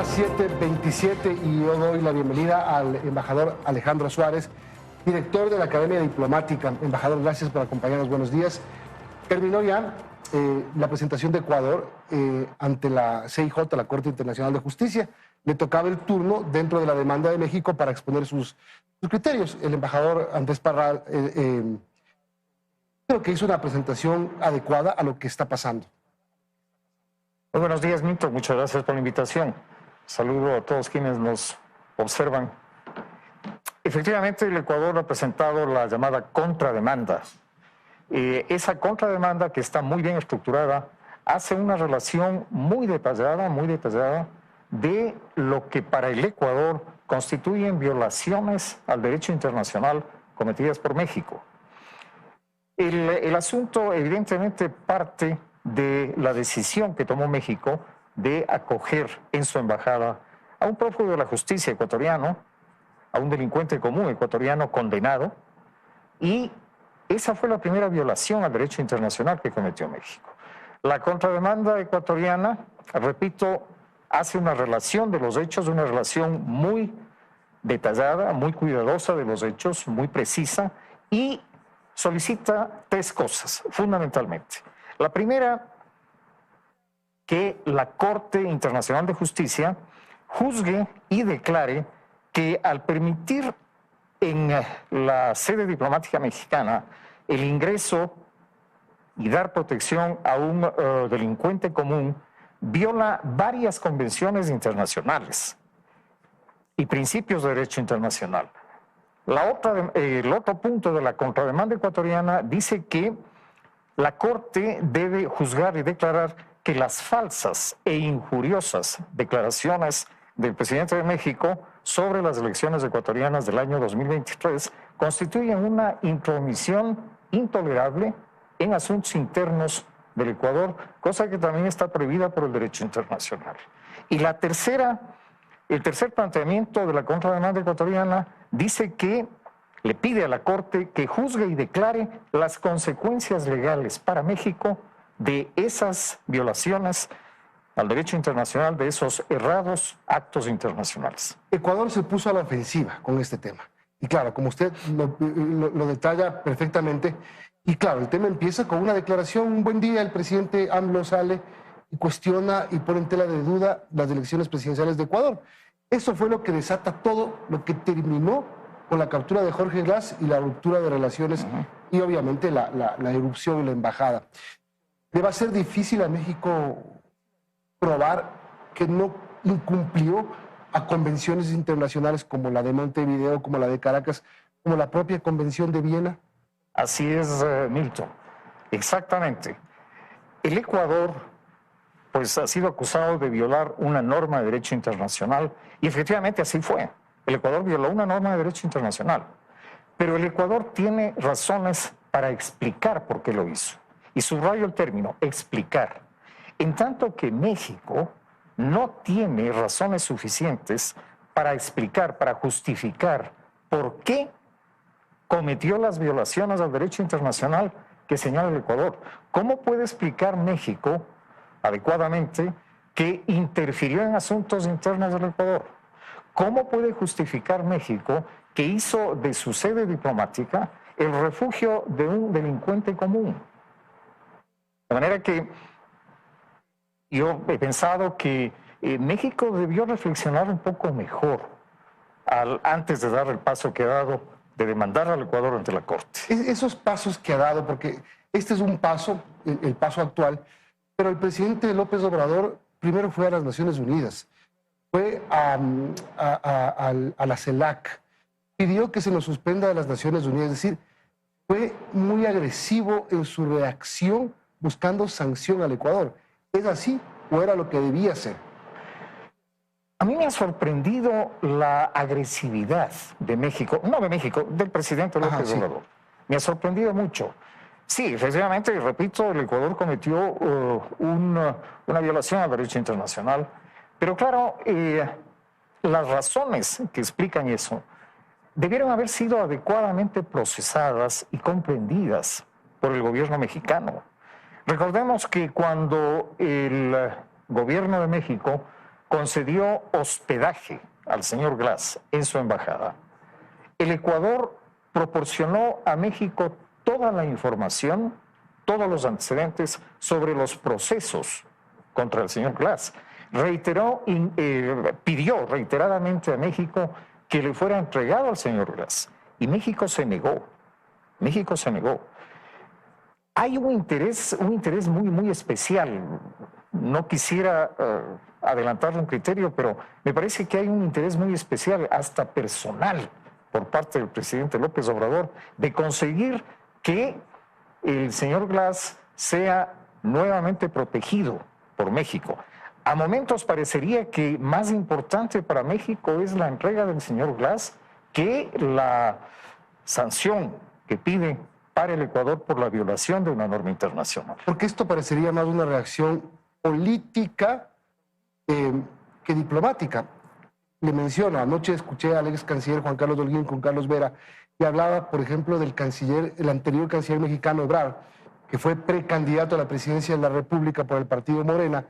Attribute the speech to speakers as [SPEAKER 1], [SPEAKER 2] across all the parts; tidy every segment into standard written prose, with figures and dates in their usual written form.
[SPEAKER 1] las 7:27 y yo doy la bienvenida al embajador Alejandro Suárez, director de la Academia Diplomática. Embajador, gracias por acompañarnos. Buenos días. Terminó ya la presentación de Ecuador ante la CIJ, la Corte Internacional de Justicia. Le tocaba el turno dentro de la demanda de México para exponer sus criterios. El embajador Andrés Parra creo que hizo una presentación adecuada a lo que está pasando.
[SPEAKER 2] Muy buenos días, Milton. Muchas gracias por la invitación. Saludo a todos quienes nos observan. Efectivamente, el Ecuador ha presentado la llamada contrademanda. Esa contrademanda, que está muy bien estructurada, hace una relación muy detallada de lo que para el Ecuador constituyen violaciones al derecho internacional cometidas por México. El asunto evidentemente parte de la decisión que tomó México de acoger en su embajada a un prófugo de la justicia ecuatoriano, a un delincuente común ecuatoriano condenado, y esa fue la primera violación al derecho internacional que cometió México. La contrademanda ecuatoriana, repito, hace una relación de los hechos, una relación muy detallada, muy cuidadosa de los hechos, muy precisa, y solicita tres cosas, fundamentalmente. La primera, que la Corte Internacional de Justicia juzgue y declare que al permitir en la sede diplomática mexicana el ingreso y dar protección a un delincuente común viola varias convenciones internacionales y principios de derecho internacional. El otro punto de la contrademanda ecuatoriana dice que la Corte debe juzgar y declarar que las falsas e injuriosas declaraciones del presidente de México sobre las elecciones ecuatorianas del año 2023 constituyen una intromisión intolerable en asuntos internos del Ecuador, cosa que también está prohibida por el derecho internacional. Y el tercer planteamiento de la contrademanda ecuatoriana dice que le pide a la Corte que juzgue y declare las consecuencias legales para México de esas violaciones al derecho internacional, de esos errados actos internacionales.
[SPEAKER 1] Ecuador se puso a la ofensiva con este tema. Y claro, como usted lo detalla perfectamente, y claro, el tema empieza con una declaración. Un buen día el presidente AMLO sale y cuestiona y pone en tela de duda las elecciones presidenciales de Ecuador. Eso fue lo que desata todo, lo que terminó con la captura de Jorge Glass y la ruptura de relaciones y obviamente la irrupción de la embajada. Le va a ser difícil a México probar que no incumplió a convenciones internacionales como la de Montevideo, como la de Caracas, como la propia Convención de Viena.
[SPEAKER 2] Así es, Milton. Exactamente. El Ecuador pues ha sido acusado de violar una norma de derecho internacional y efectivamente así fue. El Ecuador violó una norma de derecho internacional, pero el Ecuador tiene razones para explicar por qué lo hizo. Y subrayo el término, explicar. En tanto que México no tiene razones suficientes para explicar, para justificar por qué cometió las violaciones al derecho internacional que señala el Ecuador. ¿Cómo puede explicar México adecuadamente que interfirió en asuntos internos del Ecuador? ¿Cómo puede justificar México que hizo de su sede diplomática el refugio de un delincuente común? De manera que yo he pensado que México debió reflexionar un poco mejor antes de dar el paso que ha dado de demandar al Ecuador ante la Corte.
[SPEAKER 1] Esos pasos que ha dado, porque este es un paso, el paso actual, pero el presidente López Obrador primero fue a las Naciones Unidas, fue a la CELAC, pidió que se nos suspenda de las Naciones Unidas, es decir, fue muy agresivo en su reacción buscando sanción al Ecuador. ¿Es así o era lo que debía ser?
[SPEAKER 2] A mí me ha sorprendido la agresividad de México, no de México, del presidente López Obrador. Me ha sorprendido mucho. Sí, efectivamente, y repito, el Ecuador cometió una violación al derecho internacional, pero claro, las razones que explican eso debieron haber sido adecuadamente procesadas y comprendidas por el gobierno mexicano. Recordemos que cuando el gobierno de México concedió hospedaje al señor Glass en su embajada. El Ecuador proporcionó a México toda la información, todos los antecedentes sobre los procesos contra el señor Glass. Pidió reiteradamente a México que le fuera entregado al señor Glass. Y México se negó. México se negó. Hay un interés muy, muy especial. No quisiera adelantarle un criterio, pero me parece que hay un interés muy especial, hasta personal, por parte del presidente López Obrador, de conseguir que el señor Glass sea nuevamente protegido por México. A momentos parecería que más importante para México es la entrega del señor Glass que la sanción que pide para el Ecuador por la violación de una norma internacional.
[SPEAKER 1] Porque esto parecería más una reacción política que diplomática. Le menciono, anoche escuché al ex canciller Juan Carlos Holguín con Carlos Vera y hablaba, por ejemplo, del canciller, el anterior canciller mexicano Ebrard, que fue precandidato a la presidencia de la República por el partido Morena.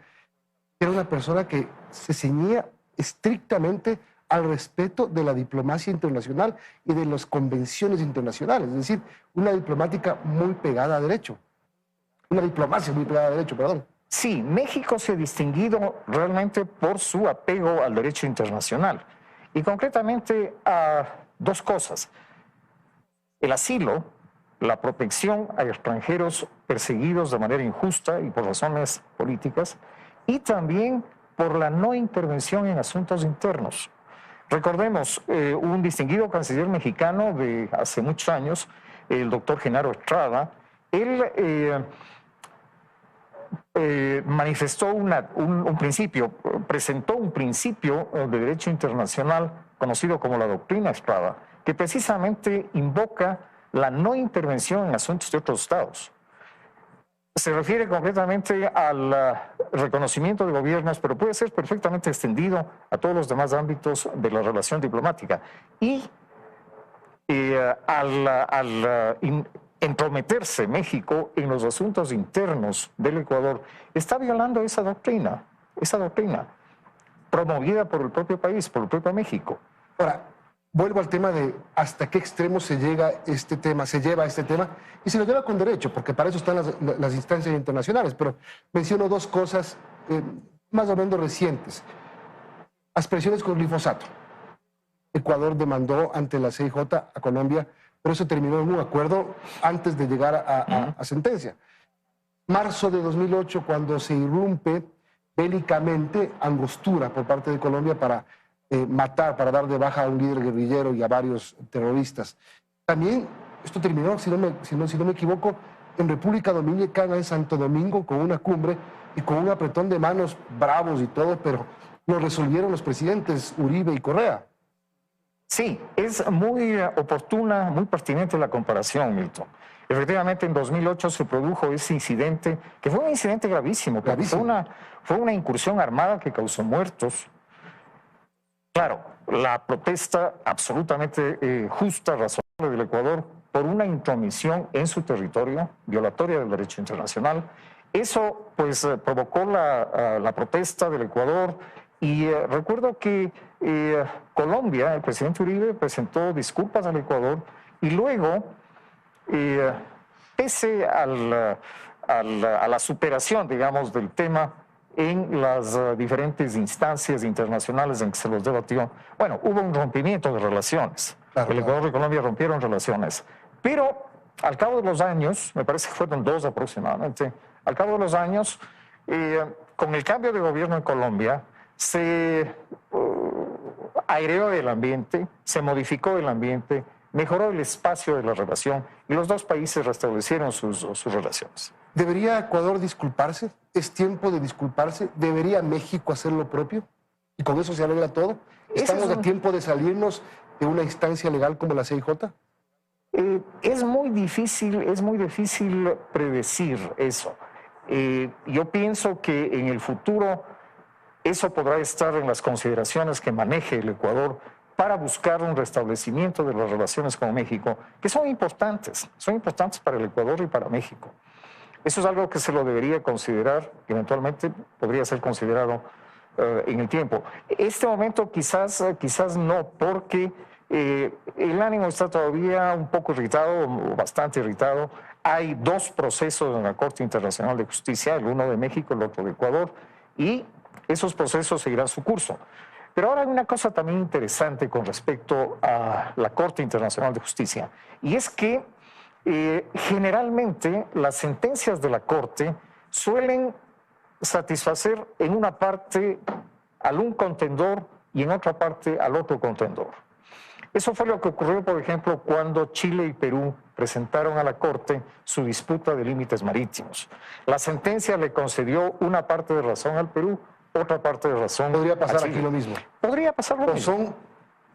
[SPEAKER 1] Era una persona que se ceñía estrictamente al respeto de la diplomacia internacional y de las convenciones internacionales, es decir, una diplomática muy pegada a derecho. Una diplomacia muy pegada a derecho, perdón.
[SPEAKER 2] Sí, México se ha distinguido realmente por su apego al derecho internacional y concretamente a dos cosas. El asilo, la protección a extranjeros perseguidos de manera injusta y por razones políticas, y también por la no intervención en asuntos internos. Recordemos, un distinguido canciller mexicano de hace muchos años, el doctor Genaro Estrada, él manifestó un principio, presentó un principio de derecho internacional conocido como la doctrina Estrada, que precisamente invoca la no intervención en asuntos de otros estados. Se refiere concretamente al reconocimiento de gobiernos, pero puede ser perfectamente extendido a todos los demás ámbitos de la relación diplomática. Y al entrometerse México en los asuntos internos del Ecuador, está violando esa doctrina promovida por el propio país, por el propio México.
[SPEAKER 1] Ahora, vuelvo al tema de hasta qué extremo se lleva este tema, y se lo lleva con derecho, porque para eso están las instancias internacionales, pero menciono dos cosas más o menos recientes. Aspersiones con glifosato. Ecuador demandó ante la CIJ a Colombia, pero eso terminó en un acuerdo antes de llegar a sentencia. Marzo de 2008, cuando se irrumpe bélicamente Angostura por parte de Colombia para matar, para dar de baja a un líder guerrillero y a varios terroristas. También esto terminó, si no me equivoco, en República Dominicana, en Santo Domingo, con una cumbre y con un apretón de manos bravos y todo, pero lo resolvieron los presidentes Uribe y Correa.
[SPEAKER 2] Sí, es muy oportuna, muy pertinente la comparación, Milton. Efectivamente, en 2008 se produjo ese incidente, que fue un incidente gravísimo, porque fue una incursión armada que causó muertos. Claro, la protesta absolutamente justa, razonable del Ecuador por una intromisión en su territorio, violatoria del derecho internacional. Eso, pues, provocó la protesta del Ecuador. Y recuerdo que Colombia, el presidente Uribe, presentó disculpas al Ecuador y luego, pese a la superación, digamos, del tema en las diferentes instancias internacionales en que se los debatió, bueno, hubo un rompimiento de relaciones. Claro, el Ecuador y Colombia rompieron relaciones. Pero al cabo de los años, me parece que fueron 2 aproximadamente, al cabo de los años, con el cambio de gobierno en Colombia, se aireó el ambiente, se modificó el ambiente, mejoró el espacio de la relación y los dos países restablecieron sus relaciones.
[SPEAKER 1] ¿Debería Ecuador disculparse? ¿Es tiempo de disculparse? ¿Debería México hacer lo propio? ¿Y con eso se arregla todo? ¿Estamos a tiempo de salirnos de una instancia legal como la CIJ?
[SPEAKER 2] Es muy difícil predecir eso. Yo pienso que en el futuro eso podrá estar en las consideraciones que maneje el Ecuador para buscar un restablecimiento de las relaciones con México, que son importantes para el Ecuador y para México. Eso es algo que se lo debería considerar, que eventualmente podría ser considerado en el tiempo. Este momento quizás no, porque el ánimo está todavía un poco irritado, bastante irritado. Hay dos procesos en la Corte Internacional de Justicia, el uno de México, el otro de Ecuador, y esos procesos seguirán su curso. Pero ahora hay una cosa también interesante con respecto a la Corte Internacional de Justicia, y es que generalmente las sentencias de la Corte suelen satisfacer en una parte al un contendor y en otra parte al otro contendor. Eso fue lo que ocurrió, por ejemplo, cuando Chile y Perú presentaron a la Corte su disputa de límites marítimos. La sentencia le concedió una parte de razón al Perú, otra parte de razón.
[SPEAKER 1] ¿Podría pasar aquí lo mismo?
[SPEAKER 2] Podría pasar lo mismo.
[SPEAKER 1] ¿O son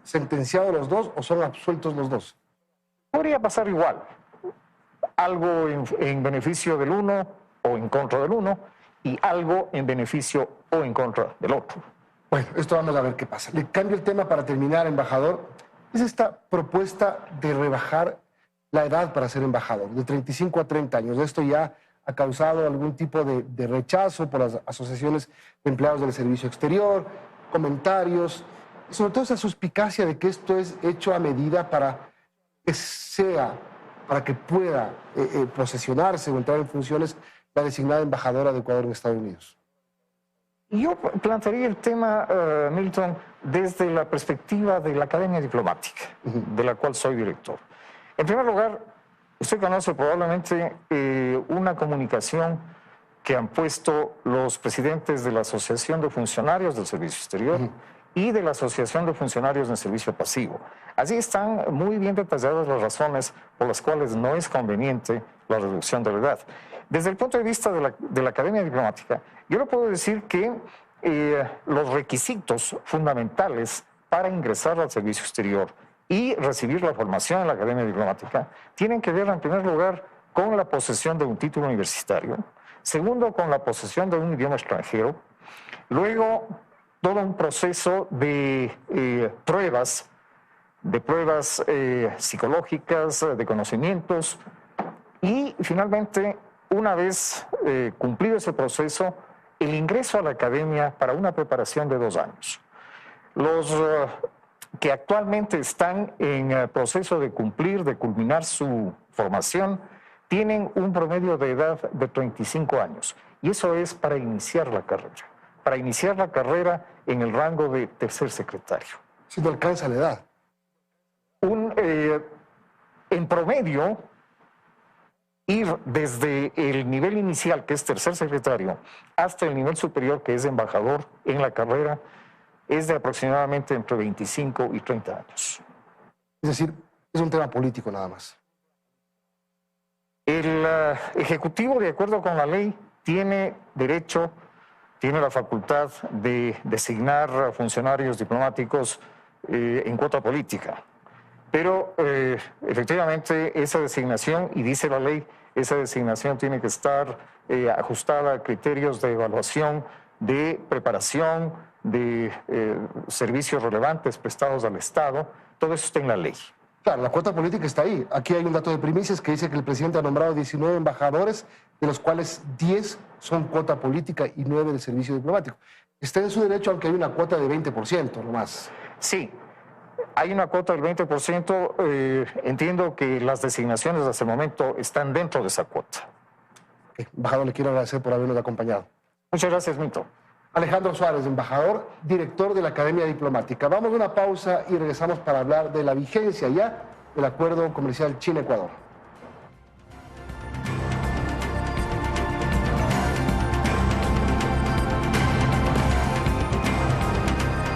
[SPEAKER 1] sentenciados los dos o son absueltos los dos?
[SPEAKER 2] Podría pasar igual. Algo en beneficio del uno o en contra del uno y algo en beneficio o en contra del otro.
[SPEAKER 1] Bueno, esto vamos a ver qué pasa. Le cambio el tema para terminar, embajador. Es esta propuesta de rebajar la edad para ser embajador, de 35 a 30 años. Esto ya ha causado algún tipo de rechazo por las asociaciones de empleados del servicio exterior, comentarios, y sobre todo esa suspicacia de que esto es hecho a medida para que pueda posesionarse o entrar en funciones la designada embajadora de Ecuador en Estados Unidos.
[SPEAKER 2] Yo plantearía el tema, Milton, desde la perspectiva de la Academia Diplomática, de la cual soy director. En primer lugar, usted conoce probablemente una comunicación que han puesto los presidentes de la Asociación de Funcionarios del Servicio Exterior y de la Asociación de Funcionarios del Servicio Pasivo. Allí están muy bien detalladas las razones por las cuales no es conveniente la reducción de la edad. Desde el punto de vista de la Academia Diplomática, yo le puedo decir que los requisitos fundamentales para ingresar al servicio exterior y recibir la formación en la Academia Diplomática tienen que ver, en primer lugar, con la posesión de un título universitario, segundo, con la posesión de un idioma extranjero, luego todo un proceso de pruebas psicológicas, de conocimientos, y finalmente, una vez cumplido ese proceso, el ingreso a la academia para una preparación de 2 años. Los que actualmente están en proceso de culminar su formación, tienen un promedio de edad de 35 años. Y eso es para iniciar la carrera en el rango de tercer secretario.
[SPEAKER 1] Si no alcanza la edad.
[SPEAKER 2] En promedio, ir desde el nivel inicial, que es tercer secretario, hasta el nivel superior, que es embajador en la carrera, es de aproximadamente entre 25 y 30 años.
[SPEAKER 1] Es decir, es un tema político nada más.
[SPEAKER 2] El Ejecutivo, de acuerdo con la ley, tiene la facultad de designar funcionarios diplomáticos en cuota política. Pero efectivamente esa designación, y dice la ley, esa designación tiene que estar ajustada a criterios de evaluación, de preparación, de servicios relevantes prestados al Estado. Todo eso está en la ley.
[SPEAKER 1] Claro, la cuota política está ahí. Aquí hay un dato de primicias que dice que el presidente ha nombrado 19 embajadores, de los cuales 10 son cuota política y 9 del servicio diplomático. Está en su derecho, aunque hay una cuota de 20% nomás.
[SPEAKER 2] Sí. Hay una cuota del 20%. Entiendo que las designaciones hasta el momento están dentro de esa cuota.
[SPEAKER 1] Embajador, le quiero agradecer por habernos acompañado.
[SPEAKER 2] Muchas gracias, Milton.
[SPEAKER 1] Alejandro Suárez, embajador, director de la Academia Diplomática. Vamos a una pausa y regresamos para hablar de la vigencia ya del acuerdo comercial China-Ecuador.